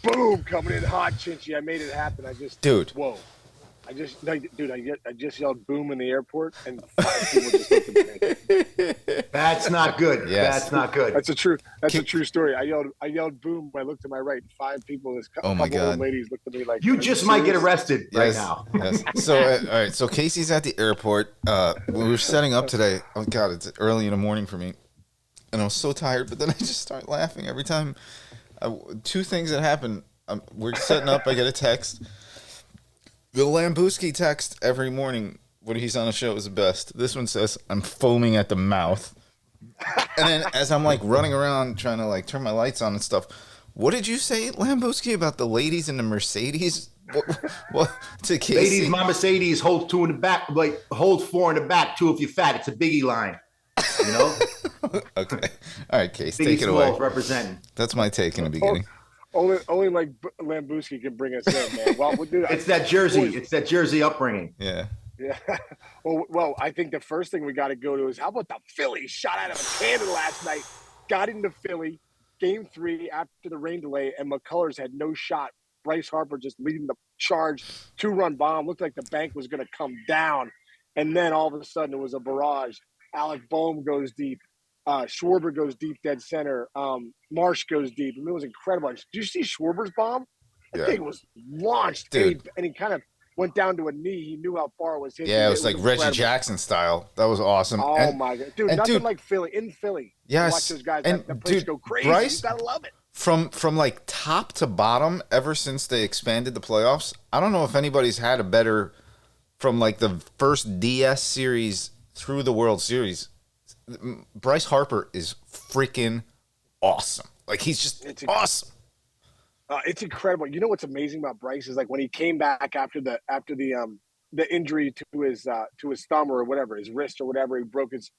boom, coming in hot, Chinchy. I made it happen. Whoa. I just yelled boom in the airport, and 5 people just looked at me. That's not good. Yes. That's not good. That's a true story. I yelled boom. I looked to my right. 5 people, Oh my God. old ladies looked at me like, you just might get arrested right now. Yes. So, all right. So Casey's at the airport. We were setting up today. Oh God, it's early in the morning for me, and I was so tired. But then I just start laughing every time. 2 things that happen. We're setting up. I get a text. The Lambooski text every morning when he's on a show is the best. This one says, "I'm foaming at the mouth." And then as I'm like running around trying to like turn my lights on and stuff, what did you say, Lambooski, about the ladies in the Mercedes? What to Casey? Ladies, my Mercedes holds 2 in the back, like holds 4 in the back, 2 if you're fat. It's a biggie line, you know? Okay. All right, Case, Biggie take it away. Representing. That's my take in the beginning. Only like Lambooski can bring us in, man. Well, dude, it's that Jersey. It's that Jersey upbringing. Yeah. Yeah. Well, I think the first thing we got to go to is how about the Phillies shot out of a cannon last night, got into Philly, game 3 after the rain delay, and McCullers had no shot. Bryce Harper just leading the charge, 2-run bomb. Looked like the bank was going to come down. And then all of a sudden it was a barrage. Alec Boehm goes deep. Schwarber goes deep dead center. Marsh goes deep. I mean, it was incredible. Did you see Schwarber's bomb? That thing was launched. Dude. And he kind of went down to a knee. He knew how far it was hit. Yeah, it was like Reggie Jackson style. That was awesome. Oh, my God. Dude, nothing like Philly. In Philly. Yes. Watch those guys. And that place go crazy. Bryce, you got to love it. From like top to bottom, ever since they expanded the playoffs, I don't know if anybody's had a better, from like the first DS series through the World Series. Bryce Harper is freaking awesome. Like, he's just awesome. It's incredible. You know what's amazing about Bryce is like when he came back after the injury to his thumb or whatever, his wrist or whatever, he broke his.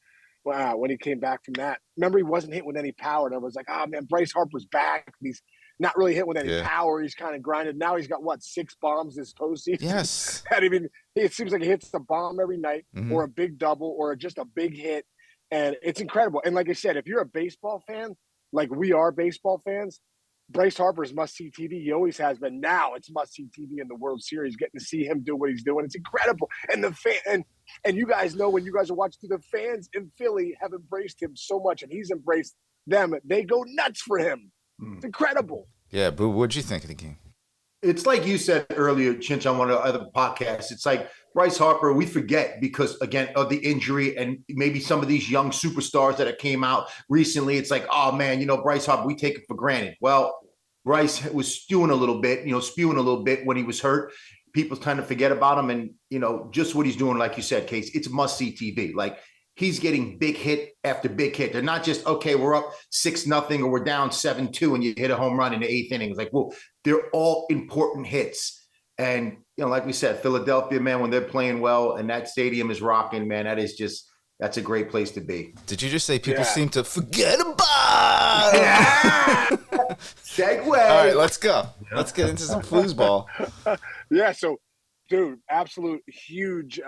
Wow, when he came back from that, remember he wasn't hit with any power, and I was like, "Oh man, Bryce Harper's back. He's not really hit with any power. He's kind of grinded. Now he's got 6 bombs this postseason. Yes, it seems like he hits a bomb every night, or a big double, or just a big hit, and it's incredible. And like I said, if you're a baseball fan, like we are baseball fans, Bryce Harper's must-see TV. He always has been. Now it's must-see TV in the World Series. Getting to see him do what he's doing, it's incredible. And and you guys know, when you guys are watching, the fans in Philly have embraced him so much, and he's embraced them. They go nuts for him. It's incredible. Yeah, Boo, what'd you think of the game? It's like you said earlier, Chinch, on one of the other podcasts. It's like Bryce Harper, we forget because, again, of the injury and maybe some of these young superstars that came out recently. It's like, oh, man, Bryce Harper, we take it for granted. Well, Bryce was spewing a little bit when he was hurt. People tend to forget about him. And, just what he's doing, like you said, Case, it's must-see TV. Like, he's getting big hit after big hit. They're not just, okay, we're up 6-0 or we're down 7-2 and you hit a home run in the 8th inning. It's like, well, they're all important hits. And, like we said, Philadelphia, man, when they're playing well and that stadium is rocking, man, that's a great place to be. Did you just say people seem to forget about it? Yeah. Segue. All right, let's go. Let's get into some foosball. Yeah, so, dude, absolute huge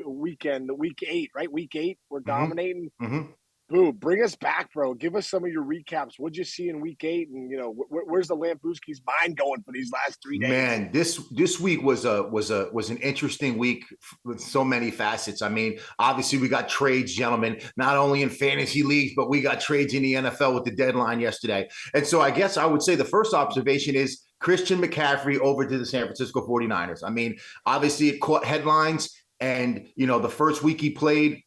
weekend. The week 8, right? Week 8, we're dominating. Mm-hmm. Boo, bring us back, bro. Give us some of your recaps. What'd you see in week 8? And, where's the Lambooski's mind going for these last 3 days? Man, this week was an interesting week with so many facets. I mean, obviously we got trades, gentlemen, not only in fantasy leagues, but we got trades in the NFL with the deadline yesterday. And so I guess I would say the first observation is Christian McCaffrey over to the San Francisco 49ers. I mean, obviously it caught headlines, and, the first week he played,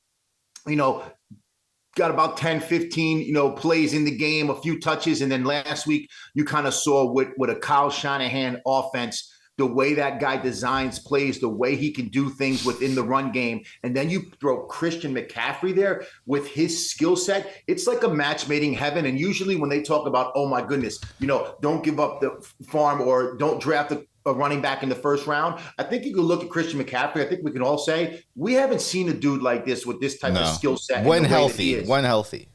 got about 10, 15, plays in the game, a few touches. And then last week, you kind of saw with a Kyle Shanahan offense, the way that guy designs plays, the way he can do things within the run game. And then you throw Christian McCaffrey there with his skill set. It's like a match made in heaven. And usually when they talk about, oh, my goodness, don't give up the farm or don't draft a running back in the first round. I think you could look at Christian McCaffrey. I think we can all say we haven't seen a dude like this with this type of skill set. When healthy, when healthy,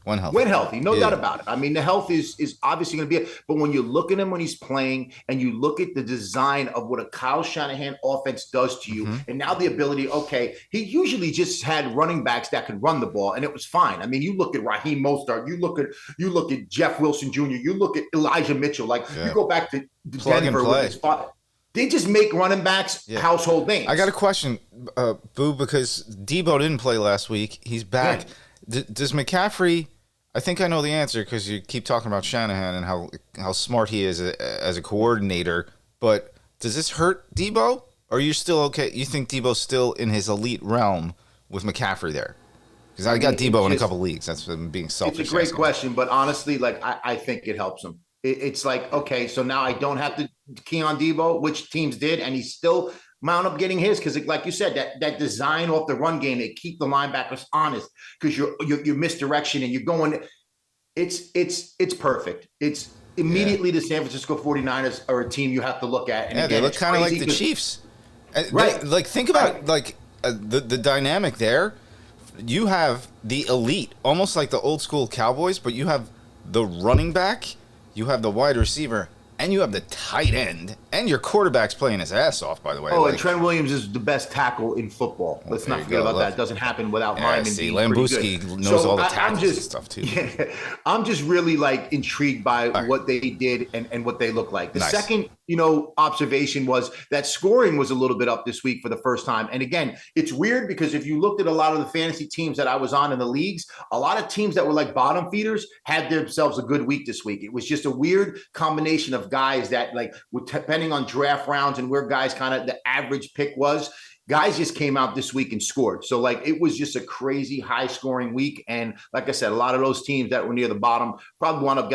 no doubt about it. I mean, the health is obviously going to be it. But when you look at him when he's playing and you look at the design of what a Kyle Shanahan offense does to you, and now the ability, okay, he usually just had running backs that could run the ball, and it was fine. I mean, you look at Raheem Mostert, you look at Jeff Wilson Jr., you look at Elijah Mitchell, like you go back to Denver with his father. They just make running backs household names. I got a question, Boo, because Debo didn't play last week. He's back. Does McCaffrey? I think I know the answer because you keep talking about Shanahan and how smart he is as a coordinator. But does this hurt Debo? Or are you still okay? You think Debo's still in his elite realm with McCaffrey there? Because I got Debo in a couple leagues. That's being selfish. It's a great question, but honestly, like I think it helps him. It's like, okay, so now I don't have to key on Debo, which teams did, and he's still mount up getting his because, like you said, that design off the run game, they keep the linebackers honest because you're misdirection and you're going. It's perfect. It's immediately the San Francisco 49ers are a team you have to look at. And again, they look kind of like the Chiefs. Right. Think about the dynamic there. You have the elite, almost like the old school Cowboys, but you have the running back. You have the wide receiver, and you have the tight end, and your quarterback's playing his ass off, by the way. Oh, and Trent Williams is the best tackle in football. Let's not forget about that. It doesn't happen without Hyman. See, Lambooski knows all the tackles and stuff, too. Yeah, I'm just really, intrigued by what they did and what they look like. The second, observation was that scoring was a little bit up this week for the first time. And again, it's weird because if you looked at a lot of the fantasy teams that I was on in the leagues, a lot of teams that were like bottom feeders had themselves a good week this week. It was just a weird combination of guys that depending on draft rounds and where guys kind of the average pick was, guys just came out this week and scored. So it was just a crazy high scoring week. And like I said, a lot of those teams that were near the bottom probably wound up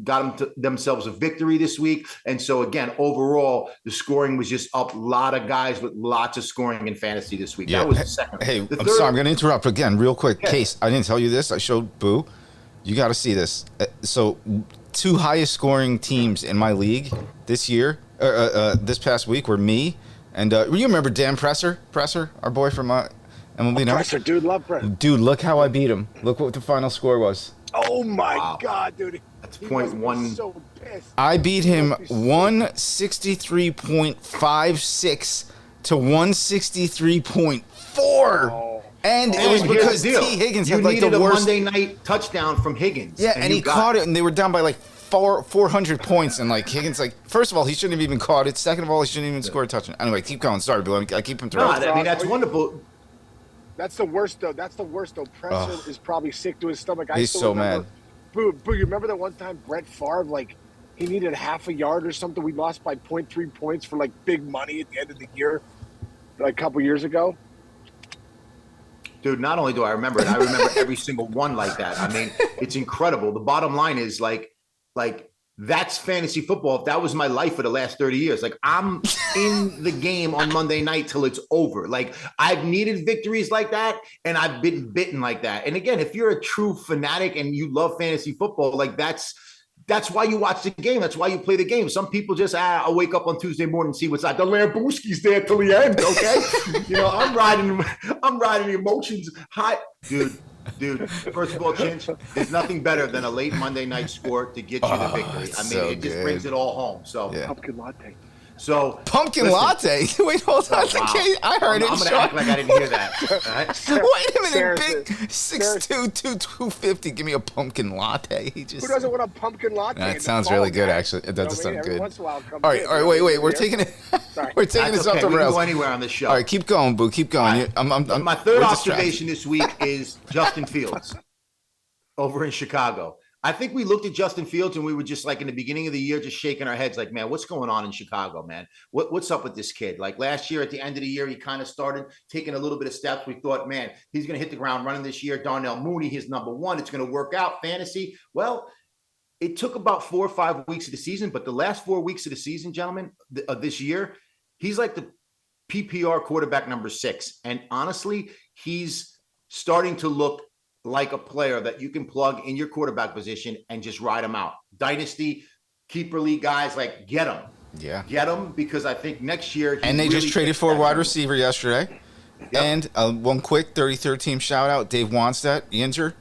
got themselves a victory this week. And so again, overall, the scoring was just up. A lot of guys with lots of scoring in fantasy this week. That was the second. Hey, I'm sorry, I'm going to interrupt again real quick. Yeah. Case, I didn't tell you this. I showed Boo. You got to see this. So 2 highest scoring teams in my league this year, this past week were me. And you remember Dan Presser, our boy from MLB Network? Presser, dude, love Presser. Dude, look how I beat him. Look what the final score was. Oh, my God, dude. That's .1. So pissed. I beat him 163.56 to 163.4. Oh. And it was because T. Higgins had the worst. You needed a Monday night touchdown from Higgins. Yeah, and he caught it, and they were down by 400 points, and Higgins, first of all, he shouldn't have even caught it. Second of all, he shouldn't even score a touchdown. Anyway, keep going. Sorry, Bill. I keep interrupting. No, I mean, that's wonderful. That's the worst, though. Presser is probably sick to his stomach. He's so mad. Boo, you remember that one time Brett Favre, he needed half a yard or something? We lost by 0.3 points for, big money at the end of the year, a couple years ago? Dude, not only do I remember it, I remember every single one like that. I mean, it's incredible. The bottom line is, that's fantasy football. If that was my life for the last 30 years, I'm in the game on Monday night till it's over. I've needed victories like that, and I've been bitten like that. And again, if you're a true fanatic and you love fantasy football, that's why you watch the game. That's why you play the game. Some people just, I'll wake up on Tuesday morning and see what's like. The Lambooski's there till the end, okay? I'm riding the emotions high. Dude, first of all, Chinch, there's nothing better than a late Monday night score to get you the victory. I mean, it just brings it all home. So, pumpkin latte. So pumpkin latte. Wait, hold on. Wow. I heard it. I'm gonna act like I didn't hear that. Right? Wait a minute, big 6'2", 250. Give me a pumpkin latte. Who doesn't want a pumpkin latte? That sounds really good, actually. It does sound good. Once in a while, all right, wait. We're taking it. We're taking this off the rails. We can go anywhere on this show. All right, keep going, Boo. Keep going. Right. My third observation this week is Justin Fields over in Chicago. I think we looked at Justin Fields and we were just in the beginning of the year, just shaking our heads man, what's going on in Chicago, man? What's up with this kid? Last year at the end of the year, he kind of started taking a little bit of steps. We thought, man, he's going to hit the ground running this year. Darnell Mooney, his number one. It's going to work out. Fantasy. Well, it took about 4 or 5 weeks of the season, but the last 4 weeks of the season, gentlemen, of this year, he's like the PPR quarterback number 6. And honestly, he's starting to look like a player that you can plug in your quarterback position and just ride him out. Dynasty, keeper league guys, get him. Yeah. Get him, because I think next year. And they just traded for a wide receiver yesterday. Yep. And one quick 33rd team shout out, Dave Wanstead, Yinzer.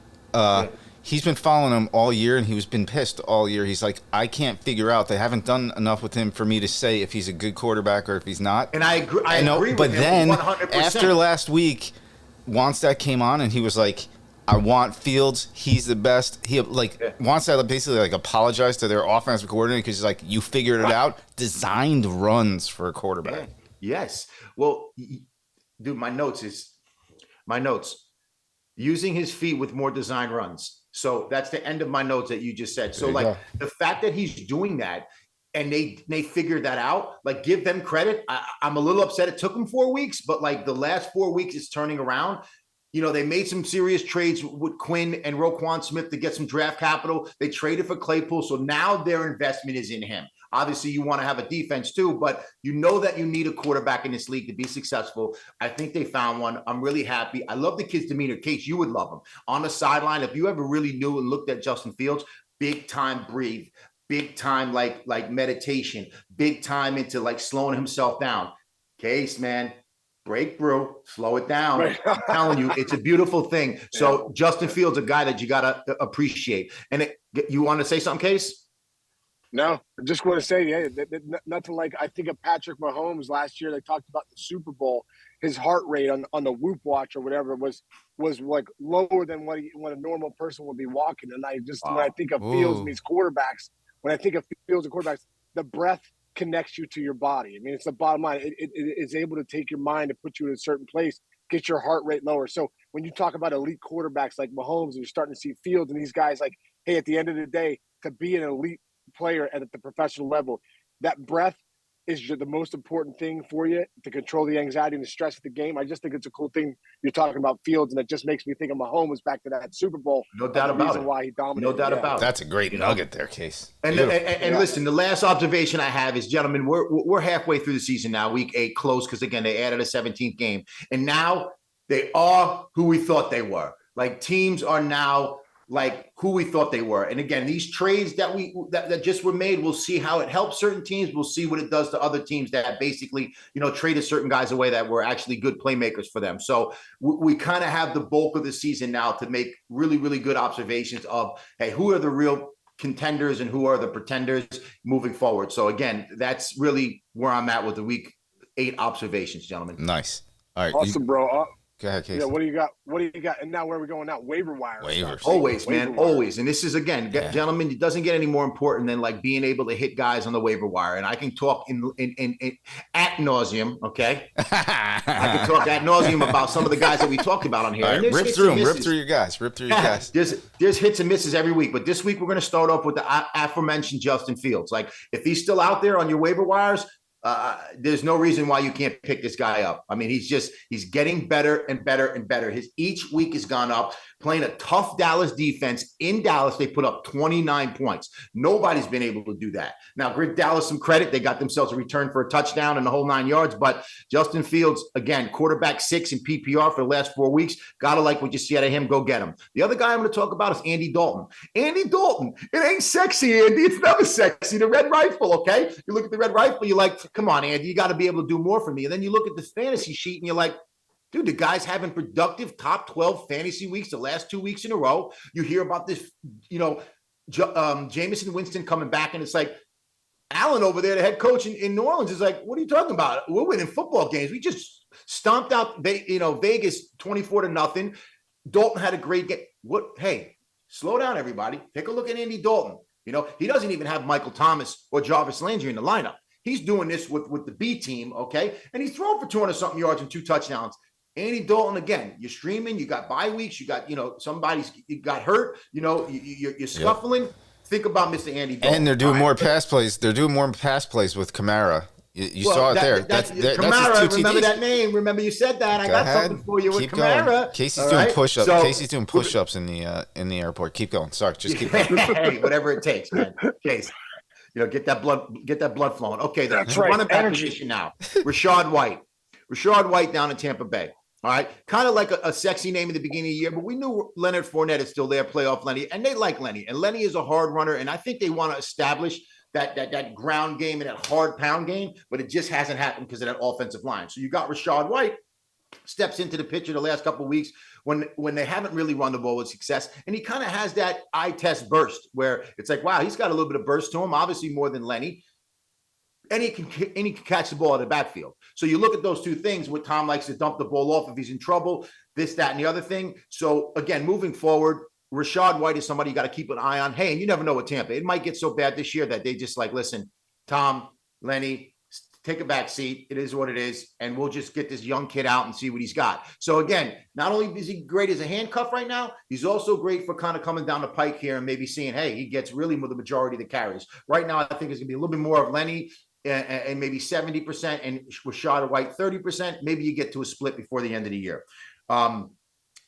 He's been following him all year, and he's been pissed all year. He's like, I can't figure out. They haven't done enough with him for me to say if he's a good quarterback or if he's not. And I agree. I agree but with then him 100%. after last week, Wanstead came on and he was like, I want Fields. He's the best. Wanstead basically like apologized to their offensive coordinator because he's like, you figured it out. Designed runs for a quarterback. Yeah. Yes. Well, dude, my notes. Using his feet with more design runs. So that's the end of my notes that you just said. So like the fact that he's doing that and they figured that out, like give them credit. I'm a little upset it took them 4 weeks, but like the last 4 weeks it's turning around. You know, they made some serious trades with Quinn and Roquan Smith to get some draft capital. They traded for Claypool. So now their investment is in him. Obviously, you want to have a defense too, but you know that you need a quarterback in this league to be successful. I think they found one. I'm really happy. I love the kid's demeanor. Case, you would love him. On the sideline, if you ever really knew and looked at Justin Fields, big time breathe, big time like meditation, big time into like slowing himself down. Case, man, breakthrough, slow it down. Right. I'm telling you, it's a beautiful thing. So Justin Fields, a guy that you got to appreciate. And you want to say something, Case? No, I just want to say, nothing like I think of Patrick Mahomes last year. They talked about the Super Bowl. His heart rate on the Whoop watch or whatever was like lower than what a normal person would be walking. And I just when I think of Fields and these quarterbacks, the breath connects you to your body. I mean, it's the bottom line. It is able to take your mind and put you in a certain place, get your heart rate lower. So when you talk about elite quarterbacks like Mahomes, and you're starting to see Fields and these guys, like, hey, at the end of the day, to be an elite player at the professional level, that breath is the most important thing for you to control the anxiety and the stress of the game. I just think it's a cool thing you're talking about Fields, and it just makes me think of Mahomes back to that Super Bowl. No doubt about it. Why he dominated. No doubt about it. That's a great nugget there, Case. And listen, the last observation I have is, gentlemen, we're halfway through the season now, week 8, close, because again they added a 17th game, and now they are who we thought they were. Like teams are now like who we thought they were. And again, these trades that just were made, we'll see how it helps certain teams. We'll see what it does to other teams that basically, traded certain guys away that were actually good playmakers for them. So we kind of have the bulk of the season now to make really, really good observations of, hey, who are the real contenders and who are the pretenders moving forward. So again, that's really where I'm at with the week 8 observations, gentlemen. Nice. All right. Awesome, bro. Go ahead, Casey. Yeah, what do you got? And now where are we going now? Waiver wire. Waivers. Always, man. Always. And this is, again, gentlemen, it doesn't get any more important than like being able to hit guys on the waiver wire. And I can talk in ad nauseum, okay? I can talk ad nauseum about some of the guys that we talked about on here. All right, rip through your guys. There's hits and misses every week. But this week, we're going to start off with the aforementioned Justin Fields. Like, if he's still out there on your waiver wires, there's no reason why you can't pick this guy up. I mean, he's getting better and better and better. Each week has gone up. Playing a tough Dallas defense. In Dallas, they put up 29 points. Nobody's been able to do that. Now, give Dallas some credit. They got themselves a return for a touchdown and the whole 9 yards. But Justin Fields, again, quarterback 6 in PPR for the last 4 weeks. Gotta like what you see out of him. Go get him. The other guy I'm going to talk about is Andy Dalton. Andy Dalton. It ain't sexy, Andy. It's never sexy. The red rifle, okay? You look at the red rifle, you're like, come on, Andy. You got to be able to do more for me. And then you look at the fantasy sheet and you're like, dude, the guy's having productive top 12 fantasy weeks the last 2 weeks in a row. You hear about this, Jameson Winston coming back, and it's like Allen over there, the head coach in New Orleans, is like, what are you talking about? We're winning football games. We just stomped out, Vegas 24-0. Dalton had a great game. Hey, slow down, everybody. Take a look at Andy Dalton. He doesn't even have Michael Thomas or Jarvis Landry in the lineup. He's doing this with the B team, okay? And he's thrown for 200-something yards and 2 touchdowns. Andy Dalton, again, you're streaming, you got bye weeks, you got, you got hurt, you're scuffling. Yep. Think about Mr. Andy Dalton. And they're doing more pass plays. They're doing more pass plays with Kamara. You saw it there. Kamara, remember that name. Remember you said that. I got something for you with Kamara. Casey's doing push-ups. Casey's doing push-ups in the airport. Keep going. Sorry, just keep going. Hey, whatever it takes, man. Case. Get that blood flowing. Okay, that's right. Running back position now. Rachaad White down in Tampa Bay. All right, kind of like a sexy name in the beginning of the year, but we knew Leonard Fournette is still there, playoff Lenny, and they like Lenny. And Lenny is a hard runner, and I think they want to establish that ground game and that hard pound game, but it just hasn't happened because of that offensive line. So you got Rachaad White steps into the picture the last couple of weeks when they haven't really run the ball with success. And he kind of has that eye test burst where it's like, wow, he's got a little bit of burst to him, obviously more than Lenny. And he can catch the ball in the backfield. So you look at those two things where Tom likes to dump the ball off if he's in trouble, this, that, and the other thing. So again, moving forward, Rachaad White is somebody you got to keep an eye on. Hey, and you never know with Tampa. It might get so bad this year that they just like, listen, Tom, Lenny, take a back seat. It is what it is. And we'll just get this young kid out and see what he's got. So again, not only is he great as a handcuff right now, he's also great for kind of coming down the pike here and maybe seeing, hey, he gets really with the majority of the carries. Right now, I think it's going to be a little bit more of Lenny and maybe 70% and Rachaad White 30%. Maybe you get to a split before the end of the year.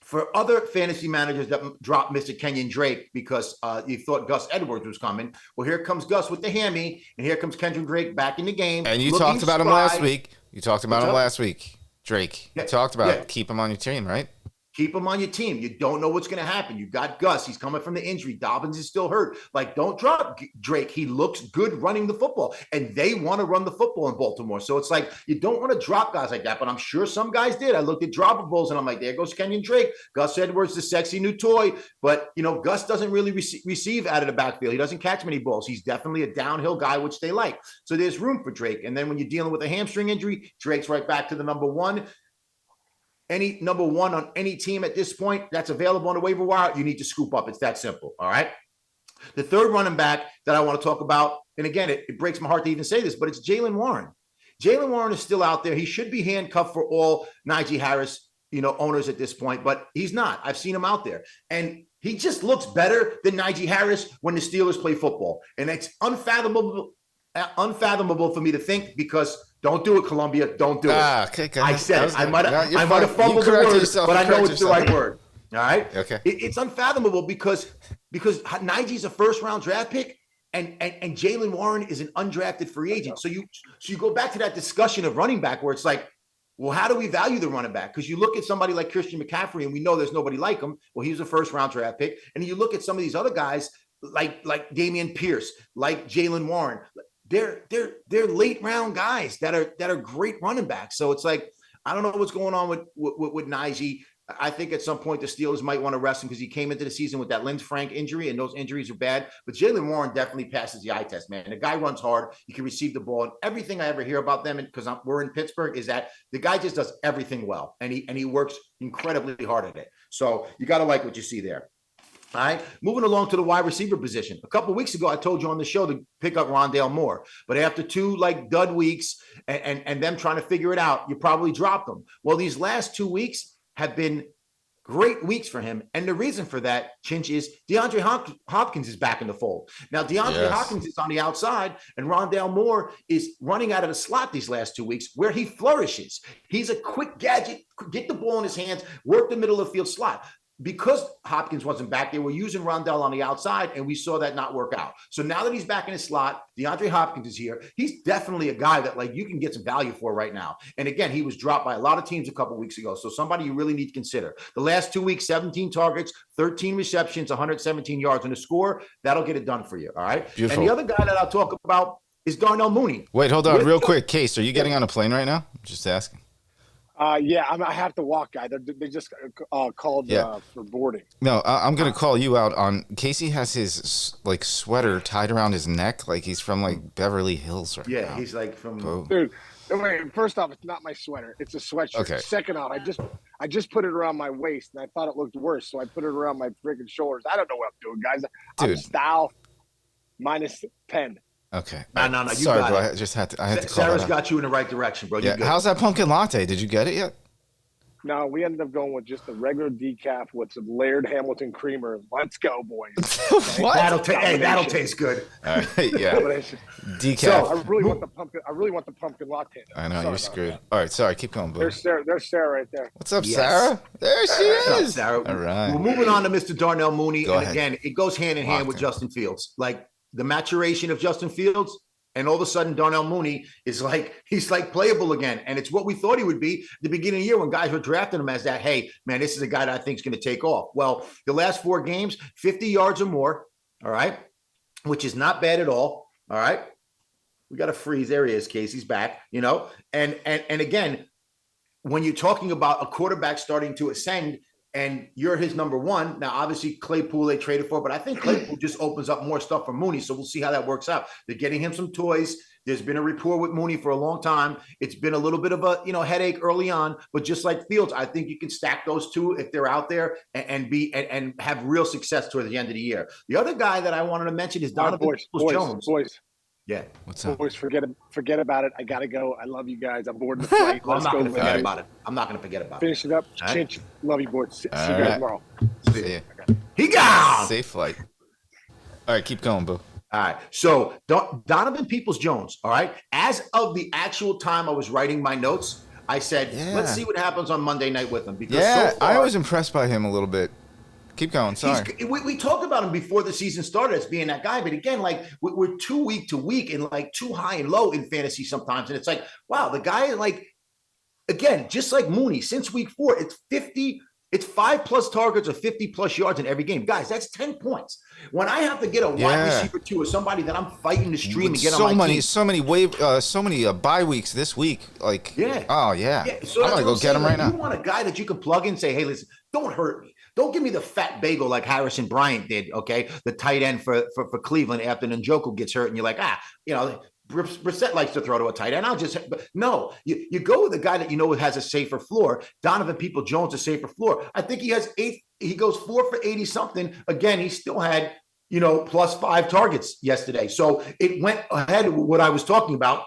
For other fantasy managers that dropped Mr. Kenyon Drake because you thought Gus Edwards was coming, well, here comes Gus with the hammy, and here comes Kenyon Drake back in the game. And you talked about him last week. You talked about him last week, Drake. You talked about keep him on your team, right? Keep him on your team. You don't know what's going to happen. You got Gus. He's coming from the injury. Dobbins is still hurt. Like, don't drop Drake. He looks good running the football, and they want to run the football in Baltimore. So it's like you don't want to drop guys like that, but I'm sure some guys did. I looked at droppables, and I'm like, there goes Kenyon Drake. Gus Edwards, the sexy new toy. But, you know, Gus doesn't really receive out of the backfield. He doesn't catch many balls. He's definitely a downhill guy, which they like. So there's room for Drake. And then when you're dealing with a hamstring injury, Drake's right back to the number one. Any number one on any team at this point that's available on the waiver wire, you need to scoop up. It's that simple. All right. The third running back that I want to talk about, and again, it breaks my heart to even say this, but it's Jaylen Warren. Jaylen Warren is still out there. He should be handcuffed for all Najee Harris, owners at this point, but he's not. I've seen him out there, and he just looks better than Najee Harris when the Steelers play football, and it's unfathomable for me to think because. Don't do it, Columbia. Don't do it. Okay, I said it. I might have fumbled the word, but I know it's the right word. All right? Okay. It's unfathomable because Najee's a first-round draft pick and Jaylen Warren is an undrafted free agent. So you go back to that discussion of running back where it's like, well, how do we value the running back? Because you look at somebody like Christian McCaffrey and we know there's nobody like him. Well, he was a first-round draft pick. And you look at some of these other guys like Dameon Pierce, like Jaylen Warren. They're late round guys that are great running backs. So it's like, I don't know what's going on with Najee. I think at some point the Steelers might want to rest him because he came into the season with that Frank injury, and those injuries are bad. But Jaylen Warren definitely passes the eye test, man. The guy runs hard. He can receive the ball. And everything I ever hear about them, because we're in Pittsburgh, is that the guy just does everything well, and he works incredibly hard at it. So you got to like what you see there. All right, moving along to the wide receiver position. A couple of weeks ago, I told you on the show to pick up Rondale Moore. But after two dud weeks and them trying to figure it out, you probably dropped them. Well, these last 2 weeks have been great weeks for him. And the reason for that, Chinch, is DeAndre Hopkins is back in the fold. Now, DeAndre Hopkins is on the outside, and Rondale Moore is running out of the slot these last 2 weeks where he flourishes. He's a quick gadget, get the ball in his hands, work the middle of the field slot. Because Hopkins wasn't back, they were using Rondale on the outside, and we saw that not work out. So now that he's back in his slot, DeAndre Hopkins is here. He's definitely a guy that you can get some value for right now. And again, he was dropped by a lot of teams a couple of weeks ago. So somebody you really need to consider. The last 2 weeks, 17 targets, 13 receptions, 117 yards, and a score. That'll get it done for you. All right. Beautiful. And the other guy that I'll talk about is Darnell Mooney. Wait, hold on real quick. Case, are you getting on a plane right now? Just asking. Yeah, I have to walk, guy. They just called for boarding. No, I'm gonna call you out on. Casey has his sweater tied around his neck, like he's from Beverly Hills right now. He's like from. Oh. Dude, wait, first off, it's not my sweater. It's a sweatshirt. Okay. Second off, I just put it around my waist, and I thought it looked worse, so I put it around my freaking shoulders. I don't know what I'm doing, guys. I'm style minus 10. Okay. No. You Sorry, got bro. it. I had to call Sarah's got you in the right direction, bro. Yeah. How's that pumpkin latte? Did you get it yet? No, we ended up going with just a regular decaf with some layered Hamilton creamer. Let's go, boys. What? That'll taste good. All right, yeah. Decaf. So I really want the pumpkin latte. I know you're screwed. All right, sorry. Keep going, bro. There's Sarah right there. What's up, Sarah? There she is. What's up, Sarah? All right. We're moving on to Mr. Darnell Mooney, Go ahead. Again, it goes hand in hand with Justin Fields. Like the maturation of Justin Fields. And all of a sudden, Darnell Mooney he's playable again. And it's what we thought he would be at the beginning of the year when guys were drafting him as that, hey, man, this is a guy that I think is going to take off. Well, the last 4 games, 50 yards or more, all right, which is not bad at all. All right. We got to freeze. There he is. Casey's back, you know, and again, when you're talking about a quarterback starting to ascend and you're his number one, now obviously Claypool they traded for, but I think Claypool just opens up more stuff for Mooney. So we'll see how that works out. They're getting him some toys. There's been a rapport with Mooney for a long time. It's been a little bit of a, you know, headache early on, but just like Fields, I think you can stack those two if they're out there and have real success towards the end of the year. The other guy that I wanted to mention is Donovan Jones. Boys. Yeah. What's up? Boys, forget about it. I gotta go. I love you guys. I'm boarding the flight. Well, I'm not going to forget about it. I'm not going to forget about it. Finish it up. All right. Chinch. Love you, boys. See you guys tomorrow. See ya. He got Safe flight. All right, keep going, boo. All right. So Donovan Peoples-Jones, all right, as of the actual time I was writing my notes, I said, let's see what happens on Monday night with him. Because so far, I was impressed by him a little bit. Keep going. Sorry. We talked about him before the season started as being that guy. But again, like we're too week to week and like too high and low in fantasy sometimes. And it's like, wow, the guy, like, again, just like Mooney, since week 4, it's 50. It's 5+ targets or 50+ yards in every game. Guys, that's 10 points. When I have to get a wide receiver 2 or somebody that I'm fighting to stream and get on my team. So many bye weeks this week. Like, oh, yeah. So I'm going to go get him right now. You want a guy that you can plug in and say, hey, listen, don't hurt me. Don't give me the fat bagel like Harrison Bryant did, okay? The tight end for Cleveland after Njoku gets hurt, and you're like, you know, Brissett likes to throw to a tight end. No, you go with a guy that you know has a safer floor. Donovan Peoples-Jones, a safer floor. I think he has 8. He goes 4 for 80 something. Again, he still had, you know, +5 targets yesterday. So it went ahead of what I was talking about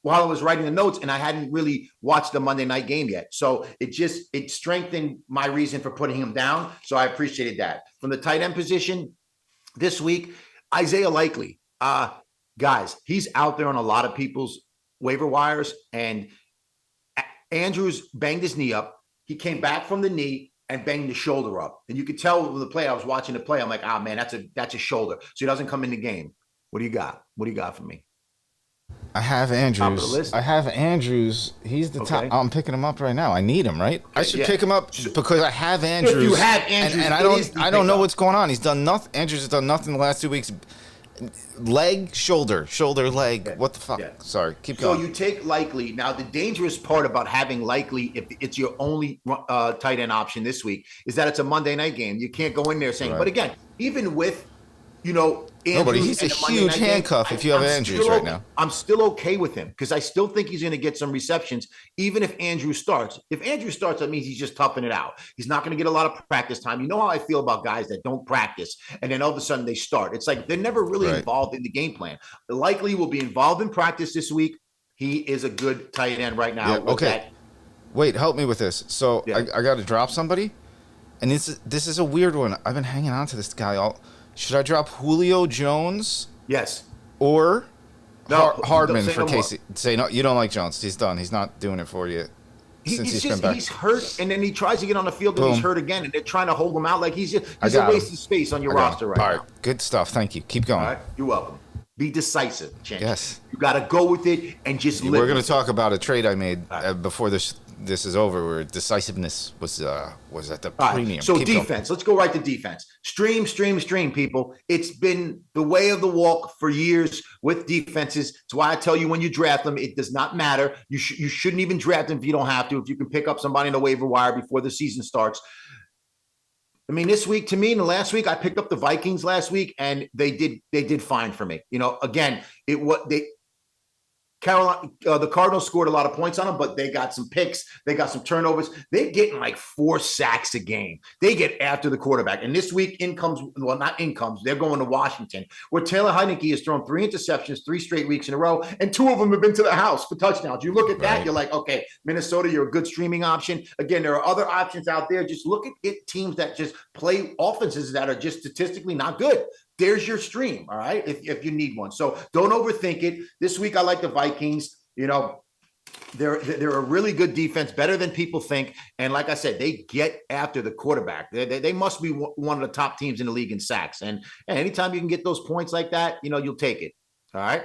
while I was writing the notes, and I hadn't really watched the Monday night game yet. So it strengthened my reason for putting him down. So I appreciated that. From the tight end position this week, Isaiah Likely. Guys, he's out there on a lot of people's waiver wires, and Andrews banged his knee up. He came back from the knee and banged the shoulder up. And you could tell with the play, I was watching the play. I'm like, man, that's a shoulder. So he doesn't come in the game. What do you got? What do you got for me? I have Andrews. He's the top. I'm picking him up right now. I need him, right? I should pick him up because I have Andrews. If you have Andrews, and I don't know what's going on. He's done nothing. Andrews has done nothing the last 2 weeks. Leg, shoulder, leg. What the fuck? Yeah. Sorry, keep going. So you take Likely. Now, the dangerous part about having Likely, if it's your only tight end option this week, is that it's a Monday night game. You can't go in there saying, but again, even with, you know, Andrews, he's a huge handcuff if you have Andrews right now. I'm still okay with him because I still think he's going to get some receptions, even if Andrews starts. If Andrews starts, that means he's just toughing it out. He's not going to get a lot of practice time. You know how I feel about guys that don't practice and then all of a sudden they start. It's like they're never really involved in the game plan. Likely will be involved in practice this week. He is a good tight end right now. Yeah, okay. Wait, help me with this. So I got to drop somebody, and this is a weird one. I've been hanging on to this guy all. Should I drop Julio Jones? Yes. Or Hardman for Casey? Say no. You don't like Jones. He's done. He's not doing it for you. He's hurt, and then he tries to get on the field, and he's hurt again, and they're trying to hold him out like he's a waste of space on your roster right now. All right, good stuff. Thank you. Keep going. All right, you're welcome. Be decisive, Chen. Yes. You got to go with it and just live. We're going to talk about a trade I made before this is over, where decisiveness was at the premium. Right. So defense. Let's go right to defense. Stream, people. It's been the way of the walk for years with defenses. It's why I tell you when you draft them, it does not matter. You shouldn't even draft them if you don't have to. If you can pick up somebody in the waiver wire before the season starts. I mean, this week, to me, and the last week, I picked up the Vikings last week, and they did fine for me. You know, again, the Cardinals scored a lot of points on them, but they got some picks. They got some turnovers. They're getting like 4 sacks a game. They get after the quarterback. And this week, they're going to Washington, where Taylor Heineke has thrown 3 interceptions 3 straight weeks in a row, and 2 of them have been to the house for touchdowns. You look at that, you're like, okay, Minnesota, you're a good streaming option. Again, there are other options out there. Just look at teams that just play offenses that are just statistically not good. There's your stream, all right, if you need one. So don't overthink it. This week, I like the Vikings. You know, they're a really good defense, better than people think. And like I said, they get after the quarterback. They must be one of the top teams in the league in sacks. And anytime you can get those points like that, you know, you'll take it. All right?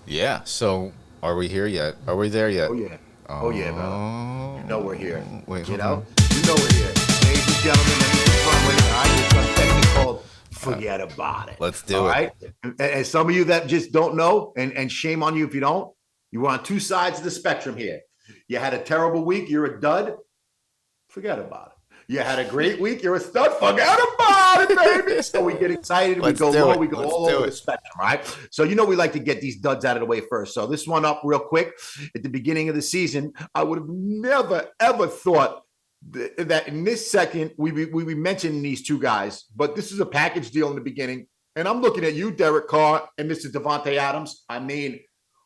Yeah. So are we here yet? Are we there yet? Oh, yeah. Oh, yeah, bro. You know we're here. Wait, you know we're here. Ladies and gentlemen, let me confirm with you. All right, there's something called forget about it. Let's do All it. right. And some of you that just don't know, and shame on you if you don't, you were on two sides of the spectrum here. You had a terrible week, you're a dud, forget about it. You had a great week, you're a stud, forget about it, baby. So we get excited, we go low, we go all over the spectrum, right? So we like to get these duds out of the way first. So this one up real quick. At the beginning of the season, I would have never, ever thought that in this second, we be mentioning these two guys, but this is a package deal in the beginning. And I'm looking at you, Derek Carr and Mr. Davante Adams. I mean,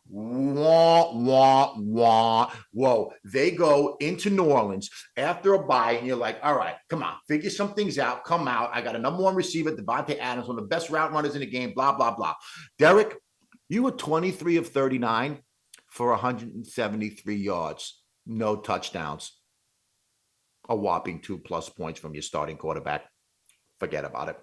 wah, wah, wah. Whoa, they go into New Orleans after a bye, and you're like, all right, come on, figure some things out, come out. I got a number one receiver, Davante Adams, one of the best route runners in the game, blah, blah, blah. Derek, you were 23 of 39 for 173 yards, no touchdowns. A whopping 2+ points from your starting quarterback. Forget about it.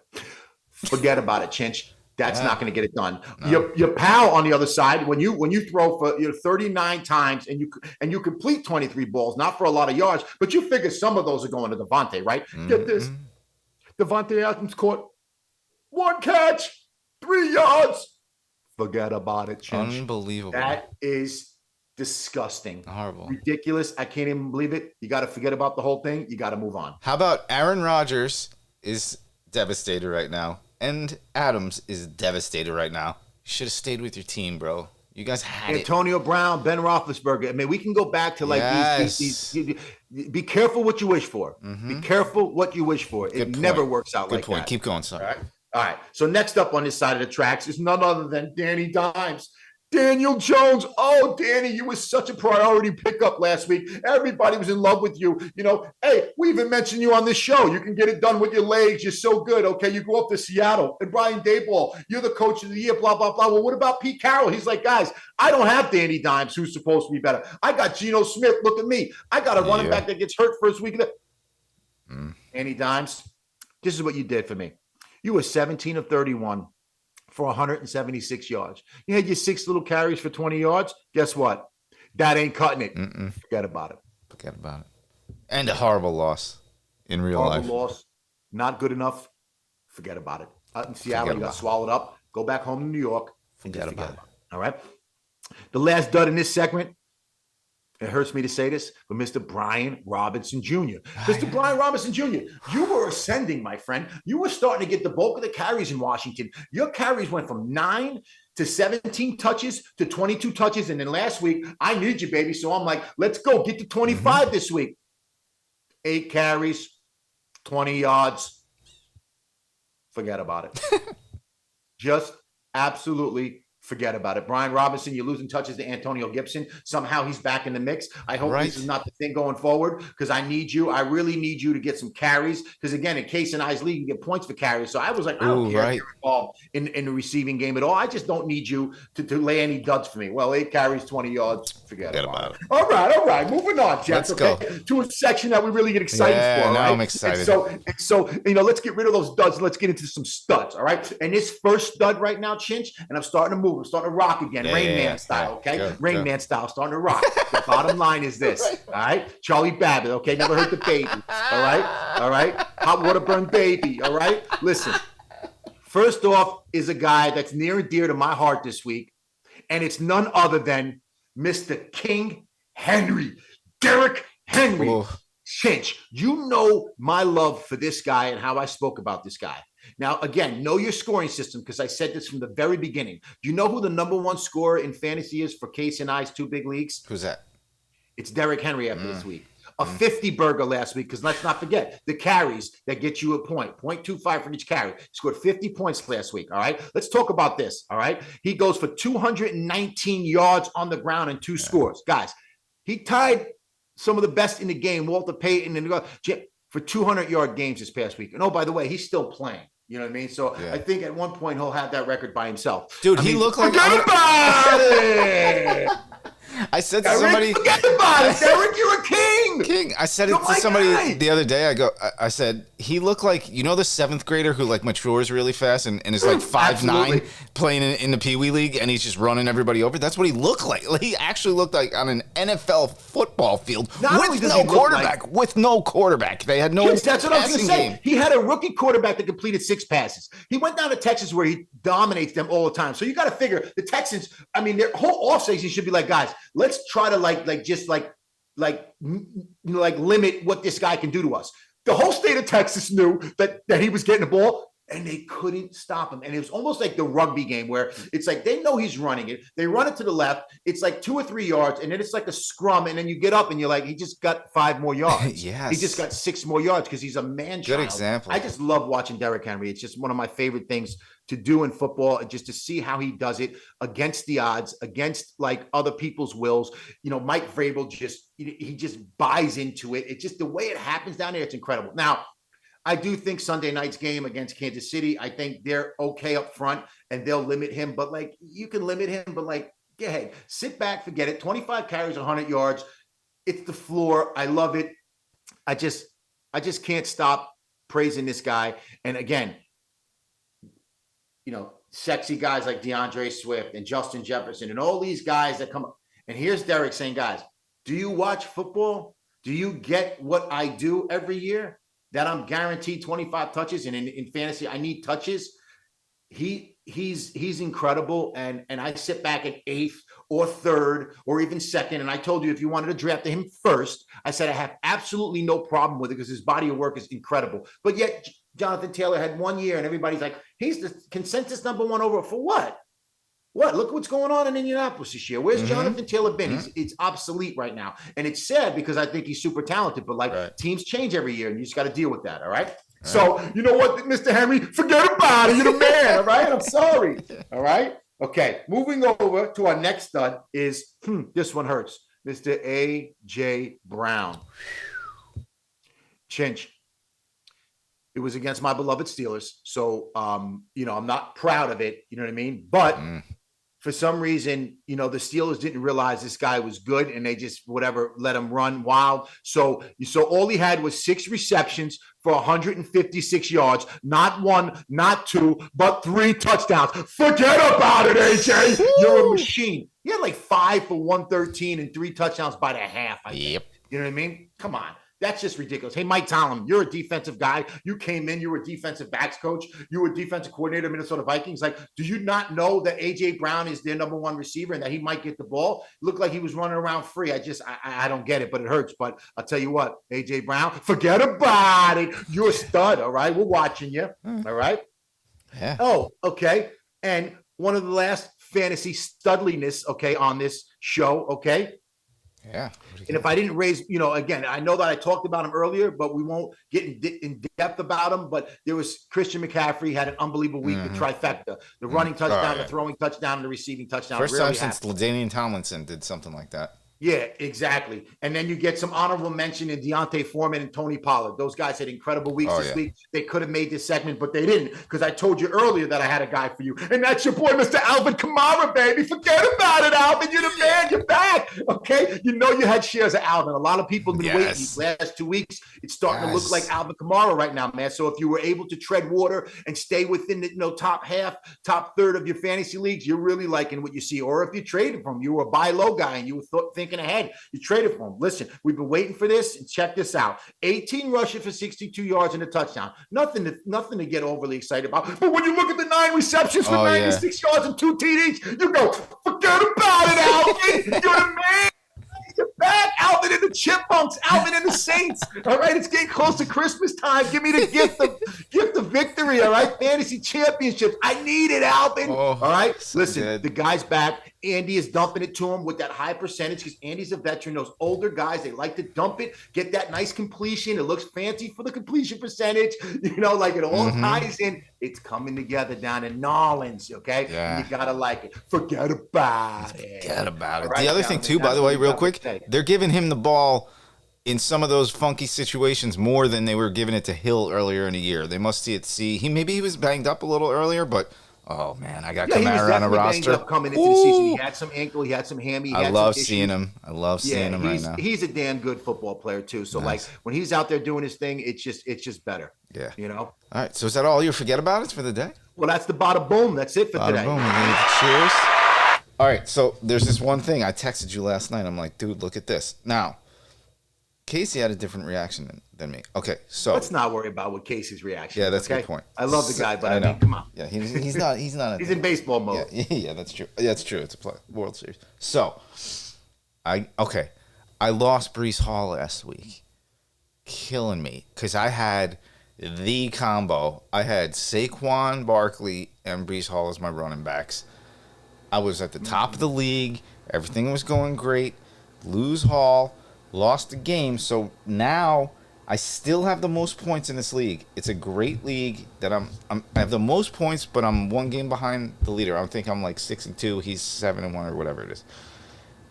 Forget about it, Chinch. That's not going to get it done. No. Your pal on the other side, when you throw for 39 times and you complete 23 balls, not for a lot of yards, but you figure some of those are going to Davante, right? Mm-hmm. Get this. Davante Adams caught 1 catch, 3 yards. Forget about it, Chinch. Unbelievable. That is disgusting. Horrible. Ridiculous. I can't even believe it. You got to forget about the whole thing. You got to move on. How about Aaron Rodgers is devastated right now, and Adams is devastated right now. You should have stayed with your team, bro. You guys had Antonio Brown, Ben Roethlisberger. I mean, we can go back to like these. Be careful what you wish for. Mm-hmm. Be careful what you wish for. It never works out like that. Good point. Keep going, son. All right. So next up on this side of the tracks is none other than Danny Dimes. Daniel Jones. Oh, Danny, you were such a priority pickup last week. Everybody was in love with you. Hey, we even mentioned you on this show. You can get it done with your legs. You're so good. Okay, you go up to Seattle. And Brian Daboll, you're the coach of the year, blah, blah, blah. Well, what about Pete Carroll? He's like, guys, I don't have Danny Dimes, who's supposed to be better. I got Geno Smith. Look at me. I got a running back that gets hurt first week. Danny Dimes, this is what you did for me. You were 17 of 31. For 176 yards. You had your 6 little carries for 20 yards. Guess what? That ain't cutting it. Forget about it. Forget about it. And a horrible loss in real life. Horrible loss. Not good enough. Forget about it. Out in Seattle, you got swallowed up. Go back home to New York. Forget about it. All right? The last dud in this segment, it hurts me to say this, but Mr. Brian Robinson Jr. Mr. Brian Robinson Jr., you were ascending, my friend. You were starting to get the bulk of the carries in Washington. Your carries went from 9 to 17 touches to 22 touches. And then last week, I need you, baby. So I'm like, let's go. Get to 25 this week. 8 carries, 20 yards. Forget about it. Just absolutely forget about it. Brian Robinson, you're losing touches to Antonio Gibson. Somehow he's back in the mix. I hope this is not the thing going forward because I need you. I really need you to get some carries because, again, in Case and I's league, you get points for carries. So I was like, I don't care if you're involved in the receiving game at all. I just don't need you to lay any duds for me. Well, 8 carries, 20 yards. Forget about it. All right. Moving on, Jeff. Let's go to a section that we really get excited for. Now right? I'm excited. And so, let's get rid of those duds and let's get into some studs. All right. And this first stud right now, Chinch, and I'm starting to move. I'm starting to rock again. Rain Man style. Okay. Rain Man style. Starting to rock. The bottom line is this. All right. Charlie Babbitt. Okay. Never hurt the baby. All right. Hot water burn baby. All right. Listen. First off is a guy that's near and dear to my heart this week. And it's none other than Mr. King Henry. Derek Henry. Ooh. Chinch, you know my love for this guy and how I spoke about this guy. Now, again, know your scoring system because I said this from the very beginning. Do you know who the number 1 scorer in fantasy is for Case and I's 2 big leagues? Who's that? It's Derek Henry after this week. A 50 burger last week because let's not forget the carries that get you a point. 0.25 for each carry. He scored 50 points last week, all right? Let's talk about this, all right? He goes for 219 yards on the ground and 2 scores. Guys, he tied some of the best in the game, Walter Payton, and for 200-yard games this past week. And, oh, by the way, he's still playing. You know what I mean? So I think at one point he'll have that record by himself. Dude, he looked like... Forget about it! I said to somebody... Forget about it, Derek. You're a king. king. I said it You're to my somebody guy. the other day. I said, he looked like, you know, the 7th grader who like matures really fast and is like 5'9", playing in the Pee Wee League, and he's just running everybody over. That's what he looked like. He actually looked like on an NFL football field with no quarterback. With no quarterback. They had no That's what I was going to say. game. He had a rookie quarterback that completed 6 passes. He went down to Texas where he dominates them all the time. So you got to figure the Texans, I mean, their whole offseason should be like, guys, let's try to limit what this guy can do to us. The whole state of Texas knew that he was getting the ball, and they couldn't stop him. And it was almost like the rugby game where it's like they know he's running it. They run it to the left. It's like 2 or 3 yards, and then it's like a scrum, and then you get up, and you're like, he just got 5 more yards. Yes. He just got 6 more yards because he's a man-child. Good example. I just love watching Derrick Henry. It's just one of my favorite things to do in football, just to see how he does it against the odds, against like other people's wills. You know, Mike Vrabel he just buys into it. It's just the way it happens down there. It's incredible. Now, I do think Sunday night's game against Kansas City, I think they're okay up front and they'll limit him. But like, you can limit him, but like, go ahead, sit back, forget it. 25 carries, 100 yards. It's the floor. I love it. I just can't stop praising this guy. And again, you know, sexy guys like DeAndre Swift and Justin Jefferson and all these guys that come up. And here's Derek saying, guys, do you watch football? Do you get what I do every year? That I'm guaranteed 25 touches, and in fantasy, I need touches. He's incredible, and I sit back at 8th or 3rd or even 2nd. And I told you if you wanted to draft him first, I said I have absolutely no problem with it because his body of work is incredible. But yet Jonathan Taylor had 1 year, and everybody's like, he's the consensus #1 over for what? What? Look what's going on in Indianapolis this year. Where's Jonathan Taylor been? It's obsolete right now. And it's sad because I think he's super talented, but like teams change every year and you just got to deal with that. All right. So you know what, Mr. Henry, forget about it. You're the man. All right. I'm sorry. All right. Okay. Moving over to our next stud is this one hurts. Mr. A.J. Brown. Chinch. It was against my beloved Steelers. So, you know, I'm not proud of it. You know what I mean? But for some reason, you know, the Steelers didn't realize this guy was good and they just, whatever, let him run wild. So all he had was 6 receptions for 156 yards, not 1, not 2, but 3 touchdowns. Forget about it, AJ. You're a machine. He had like 5 for 113 and 3 touchdowns by the half. You know what I mean? Come on. That's just ridiculous. Hey, Mike Tomlin, you're a defensive guy. You came in, you were a defensive backs coach. You were a defensive coordinator, Minnesota Vikings. Like, do you not know that A.J. Brown is their #1 receiver and that he might get the ball? It looked like he was running around free. I don't get it, but it hurts. But I'll tell you what, A.J. Brown, forget about it. You're a stud, all right? We're watching you, all right? Yeah. Oh, okay. And one of the last fantasy studliness, okay, on this show, okay? Yeah. And if I didn't raise, you know, again, I know that I talked about him earlier, but we won't get in depth about him. But there was Christian McCaffrey had an unbelievable week, the trifecta, the running touchdown, the throwing touchdown, the receiving touchdown. First time since LaDainian Tomlinson did something like that. Yeah, exactly. And then you get some honorable mention in Deontay Foreman and Tony Pollard. Those guys had incredible weeks this week. They could have made this segment, but they didn't because I told you earlier that I had a guy for you. And that's your boy, Mr. Alvin Kamara, baby. Forget about it, Alvin. You're the man. You're back. Okay? You know you had shares of Alvin. A lot of people have been waiting these last 2 weeks. It's starting to look like Alvin Kamara right now, man. So if you were able to tread water and stay within the top half, top third of your fantasy leagues, you're really liking what you see. Or if you traded from, you were a buy low guy and you were thinking ahead. You traded for him. Listen, we've been waiting for this, and check this out. 18 rushes for 62 yards and a touchdown. Nothing to get overly excited about. But when you look at the 9 receptions for 96 yards and 2 TDs, you go, forget about it, Alvin. You're the man. You're back, Alvin and the Chipmunks, Alvin and the Saints. All right, it's getting close to Christmas time. Give me the gift of victory. All right, fantasy championships. I need it, Alvin. All right, so listen, the guy's back. Andy is dumping it to him with that high percentage because Andy's a veteran. Those older guys, they like to dump it, get that nice completion. It looks fancy for the completion percentage. You know, like it all ties in. It's coming together down in Nolans, okay? Yeah. You got to like it. Forget about it. Forget about it. Right, the other thing, too, by the way, real quick, they're giving him the ball in some of those funky situations more than they were giving it to Hill earlier in the year. They must see. Maybe he was banged up a little earlier, but Oh man, I got Yeah, he was Kamara on a definitely banged roster. up coming into the season. He had some ankle, he had some hammy, he I had love some seeing issues. him. I love seeing him right now. He's a damn good football player too. So Nice. like when he's out there doing his thing, it's just better. Yeah. You know. All right. So is that all you forget about it for the day? Well, that's the bada boom. That's it for today. Bada boom. We're gonna get the cheers. All right. So there's this one thing I texted you last night. I'm like, dude, look at this. Now, Casey had a different reaction than me. Okay, so let's not worry about what Casey's reaction. Yeah, that's okay? a good point. I love the guy, but I know. mean, come on. Yeah, he's not. He's not. He's in baseball mode. Yeah, that's true. Yeah, that's true. It's a World Series. So, I lost Brees Hall last week, killing me because I had the combo. I had Saquon Barkley and Brees Hall as my running backs. I was at the top of the league. Everything was going great. Lose Hall, lost the game. So now I still have the most points in this league. It's a great league that I have the most points, but I'm one game behind the leader. I think I'm like 6-2. He's 7-1 or whatever it is.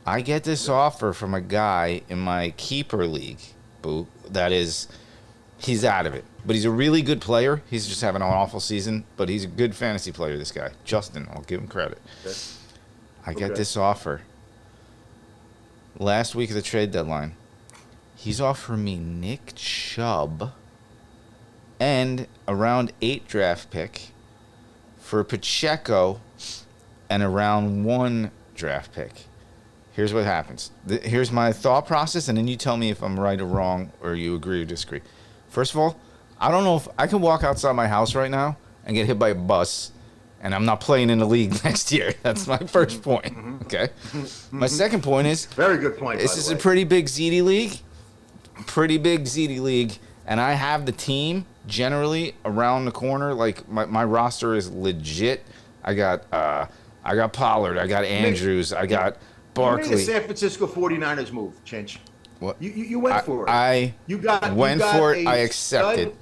I get this offer from a guy in my keeper league, boo. That is, he's out of it, but he's a really good player. He's just having an awful season, but he's a good fantasy player. This guy, Justin, I'll give him credit. Okay. I get this offer last week of the trade deadline. He's offering me Nick Chubb and a round 8 draft pick for Pacheco and a round 1 draft pick. Here's what happens. Here's my thought process, and then you tell me if I'm right or wrong, or you agree or disagree. First of all, I don't know if I can walk outside my house right now and get hit by a bus, and I'm not playing in the league next year. That's my first point. Okay. My second point is very good point. This is a pretty big ZD league. Pretty big ZD league, and I have the team generally around the corner. Like my roster is legit. I got Pollard, I got Andrews, I got Barkley. You made a San Francisco 49ers move, Chinch. What? You went for it. I went for it. I accepted.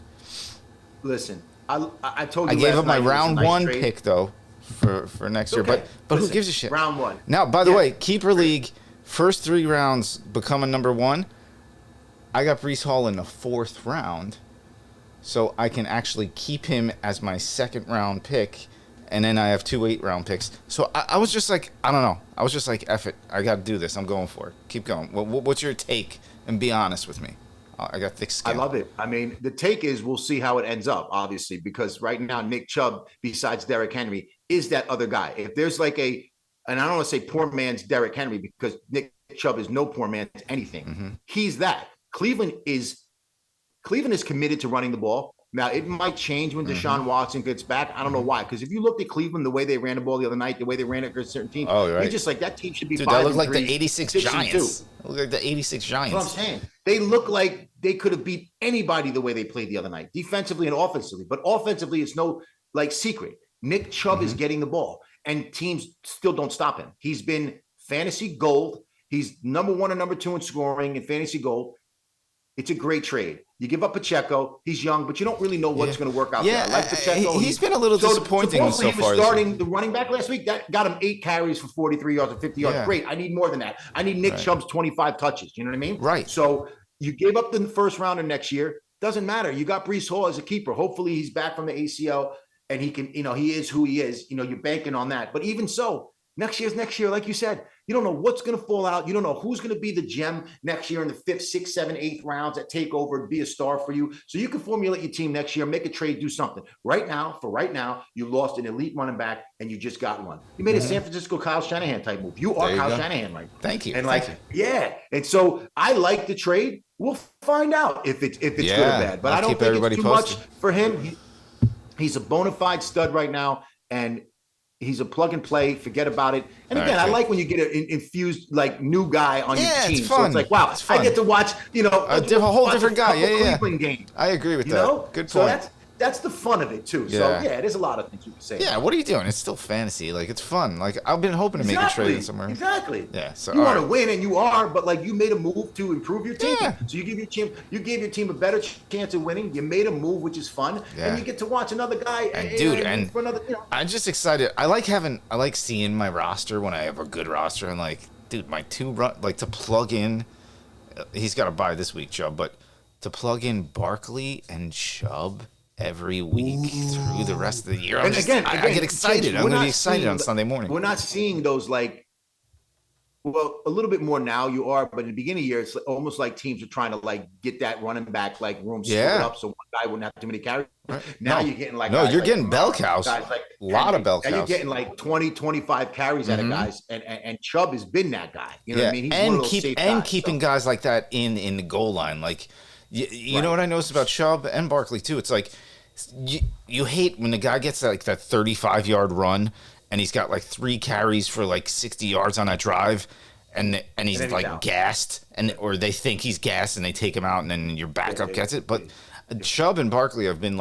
Listen, I told you. I gave up my round 1 pick though for next year, but listen, who gives a shit? Round 1. Now, by the way, keeper league, first 3 rounds become a number 1. I got Brees Hall in the 4th round, so I can actually keep him as my 2nd round pick, and then I have 2 8-round picks. So I was just like, I don't know. I was just like, F it. I got to do this. I'm going for it. Keep going. What's your take? And be honest with me. I got thick skin. I love it. I mean, the take is we'll see how it ends up, obviously, because right now Nick Chubb, besides Derrick Henry, is that other guy. If there's like and I don't want to say poor man's Derrick Henry because Nick Chubb is no poor man's anything. Mm-hmm. He's that. Cleveland is committed to running the ball. Now, it might change when Deshaun Watson gets back. I don't know why. Because if you looked at Cleveland, the way they ran the ball the other night, the way they ran it against certain teams, you're just like, that team should be 5-3. That looked like the 86 Giants. It looked like the 86 Giants. That's what I'm saying. They look like they could have beat anybody the way they played the other night, defensively and offensively. But offensively, it's no secret. Nick Chubb is getting the ball, and teams still don't stop him. He's been fantasy gold. He's number 1 and number 2 in scoring in fantasy gold. It's a great trade. You give up Pacheco. He's young, but you don't really know what's going to work out there. I like Pacheco. He's been a little disappointing so far. He was starting the running back last week. That got him 8 carries for 43 yards or 50 yards. Yeah. Great. I need more than that. I need Nick Chubb's 25 touches. You know what I mean? Right. So you gave up the first round of next year. Doesn't matter. You got Brees Hall as a keeper. Hopefully he's back from the ACL and he can, he is who he is. You're banking on that. But even so, next year's next year, like you said. You don't know what's going to fall out. You don't know who's going to be the gem next year in the 5th, 6th, 7th, 8th rounds that take over to be a star for you. So you can formulate your team next year, make a trade, do something. Right now, you lost an elite running back and you just got one. You made a San Francisco Kyle Shanahan type move. You are Kyle Shanahan, right? Thank you. And and so I like the trade. We'll find out if it's good or bad. But I don't think it's too much for him. He's a bona fide stud right now, and he's a plug and play. Forget about it. And again, I like when you get an infused new guy on your team. It's fun. So it's like, wow, I get to watch a whole different guy. Cleveland game. I agree with that. Good point. So that's the fun of it too. So there's a lot of things you can say. Yeah, what are you doing? It's still fantasy. It's fun. I've been hoping to make a trade somewhere. Exactly. Yeah. So you want to win, and you are, but you made a move to improve your team. Yeah. So you gave your team a better chance of winning. You made a move, which is fun, and you get to watch another guy. And for another, I'm just excited. I like seeing my roster when I have a good roster, and my 2 run to plug in. He's got to buy this week, Chubb, but to plug in Barkley and Chubb every week through the rest of the year. And again, I get excited. I'm going to be excited on Sunday morning. We're not seeing those well, a little bit more now you are, but in the beginning of the year, it's almost like teams are trying to get that running back room split up so one guy wouldn't have too many carries. Right. Now you're getting you're getting bell cows. A lot of bell cows. Now you're getting 20, 25 carries out of guys, and Chubb has been that guy. You know what I mean? He's one of those safe guys, keeping guys like that in the goal line. You know what I noticed about Chubb and Barkley too? It's like you hate when the guy gets that 35-yard run and he's got 3 carries for 60 yards on that drive, and he's gassed, or they think he's gassed and they take him out, and then your backup gets it. But Chubb and Barkley have been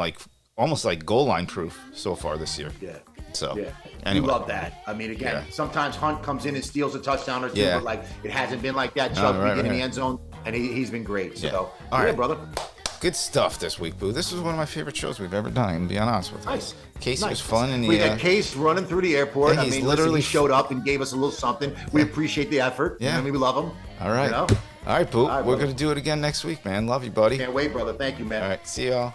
almost goal line proof so far this year. Yeah. So anyway. We love that. I mean, again, sometimes Hunt comes in and steals a touchdown or two, but it hasn't been like that. Chubb in the end zone, and he's been great. So, all right, brother. Good stuff this week, Boo. This was one of my favorite shows we've ever done. I'm gonna be honest with you. Nice. Casey was fun, and we had Case running through the airport. He literally showed up and gave us a little something. We appreciate the effort. Yeah, we love him. All right, all right, Boo. We're gonna do it again next week, man. Love you, buddy. Can't wait, brother. Thank you, man. All right, see y'all.